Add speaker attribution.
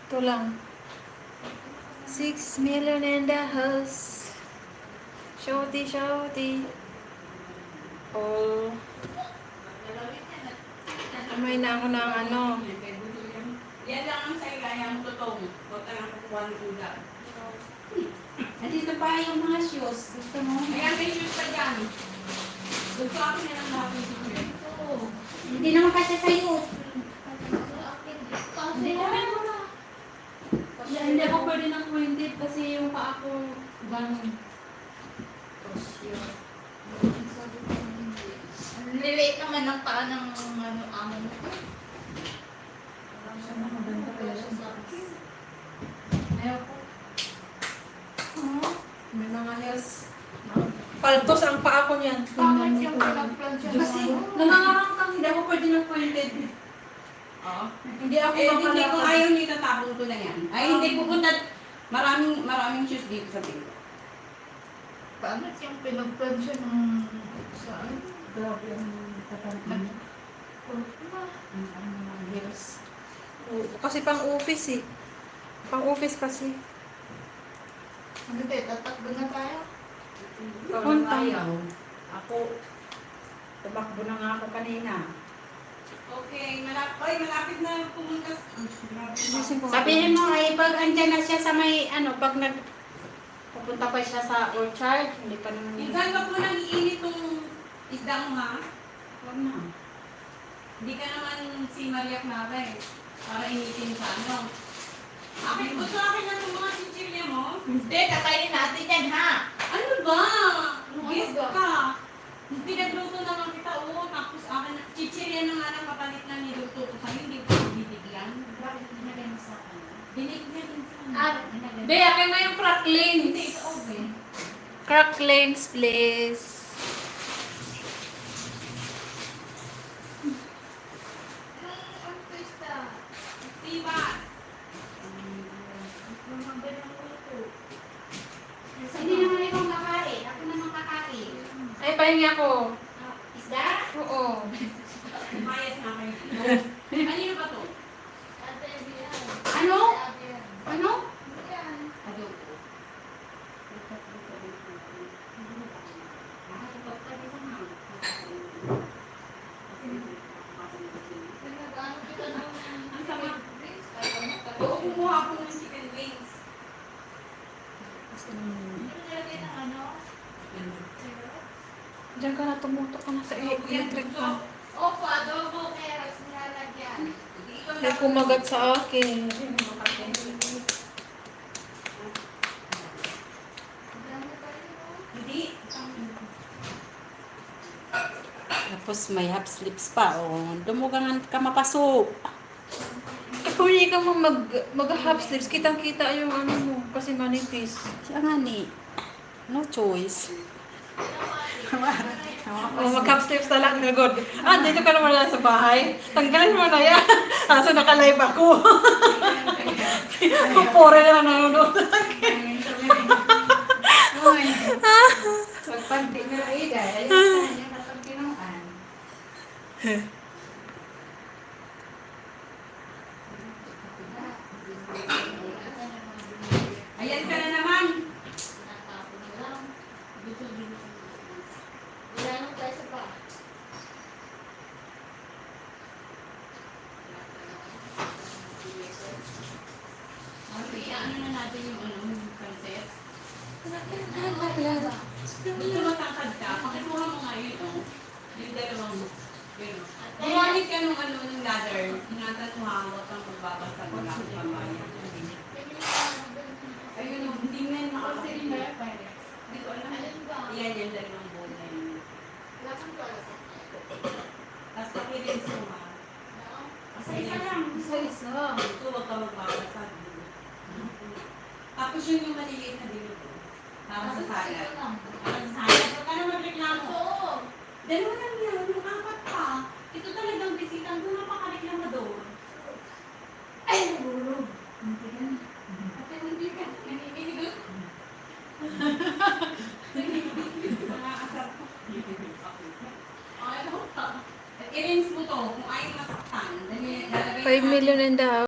Speaker 1: Ito lang. 6 million in the house. Shorty, shorty. Oh. Kamay na ako ng ano.
Speaker 2: Yan lang ang sa'yo, kaya mo totoo. Huwag ka nang kukuha ng ulam. Nandito pa yung mga shoes. Gusto mo? Ayan, may shoes pa dyan. Gusto ako na lang lahat ng shoes. Hindi naman kasi sa'yo.
Speaker 3: Hindi ako pwede ng 20 kasi yung paa ko ganun.
Speaker 4: Nilate naman ang paa ng amo mo.
Speaker 3: Ayoko.
Speaker 1: May mga heels. Paltos ang paa ko niyan.
Speaker 4: Bakit yung pinag-plan siya?
Speaker 3: Kasi nangangarangkang hindi ako pwede ng 20.
Speaker 2: Oo.
Speaker 3: Hindi ako
Speaker 2: Hindi kung
Speaker 3: makalakad.
Speaker 2: ayaw niyo itatapon ko na yan. Ay, hindi pupunta. Maraming shoes dito sa tingko.
Speaker 4: Bakit yung pinag-plan siya ng saan?
Speaker 3: Grabe ang tatangkan.
Speaker 2: Heels.
Speaker 1: Kasi pang office eh. Pang office kasi.
Speaker 4: Ano ba, tatakbo na tayo?
Speaker 2: Ikaw lang ayaw. Ako, tumakbo na nga ako kanina. Okay, malapit na pumunta.
Speaker 3: Sabihin mo ay pag andyan na siya sa may pag pupunta pa siya sa orchard, hindi pa naman
Speaker 2: Minsan ka po nang iinit tong isda mo ha?
Speaker 3: Huwag na.
Speaker 2: Hindi ka naman si Mariak natin. Para initin sa ano. Akin ko sa akin na itong mga chichirya mo.
Speaker 4: Hindi, kakainin natin yan ha!
Speaker 2: Ano ba? Yes
Speaker 4: ba?
Speaker 2: ka. Pinagluto naman kita, oo. Tapos akin, chichirya na nga ng kapalit na niluto ko sa'yo. Hindi ko bibigyan.
Speaker 3: Bakit binigay mo sa akin?
Speaker 2: Binigyan din sa
Speaker 4: Ah,
Speaker 3: Be, akin na yung cracklings.
Speaker 2: Hindi, ito okay.
Speaker 1: Cracklings, please.
Speaker 4: ang twist ah.
Speaker 2: Diba?
Speaker 3: Hindi naman ikaw kakain. Ako naman kakain.
Speaker 1: Ay, pahinga ko.
Speaker 3: Isda?
Speaker 1: Oo.
Speaker 2: Mayas na kayo. Kanino ba to?
Speaker 3: Ano? Ano?
Speaker 2: Adobo. Ang sama. Oo, kumuha ako ng chicken wings.
Speaker 1: Diyan ka na, tumutok ka na sa electric fan.
Speaker 4: Opo, adobo, carrots, nilalagyan.
Speaker 1: May kumagat sa akin.
Speaker 2: Hindi.
Speaker 3: Tapos may half sleeves pa. Oh, dumugangan ka mapasok.
Speaker 1: Eh, kung hindi ka mo mag-half sleeves, kitang-kita yung ano mo. Kasi manipis.
Speaker 3: Siya nga ni. No choice.
Speaker 1: Oh, mag-half sleeves na lang. Good. Ah, dito ka naman na sa bahay. Tanggalin mo na yan. Aso naka-live ako. Pupore na nanonood.
Speaker 3: Pagpanti na ida. Ayun na kapag kinuan.
Speaker 2: Ayan ka na naman.
Speaker 4: Wala nang tayo sa pa.
Speaker 2: Ano na natin yung yung pancet? Gusto matangkad ka, pakikuha mo nga yun, oh. Yung dalawang, yun, oh. Gumamit ka nung nung ladder. Ingatan mo hawak kang magbabasa mo lang sa bayan. Ayun, oh, hindi nga nakakasili na. Hindi ko alam. Yan, yung dalawang bowl na yun. Tapos pakilins mo nga. Kasi
Speaker 3: Isa lang. Isa-isa.
Speaker 2: So, huwag ka magbabasa. Tapos yun yung maliliit na dinuto. Para sa salad. Para sa salad. Huwag ka na magreklamo. Dalawa lang yan. Yung apat pa. Ito talagang bisitang doon napakareklamador. Ay, nagulog. Hindi ka na. Ate, hindi ka. Naninilig. Mga asar ko. Ano? I-rinse mo to kung ayaw masaktan.
Speaker 1: 5 million in the house.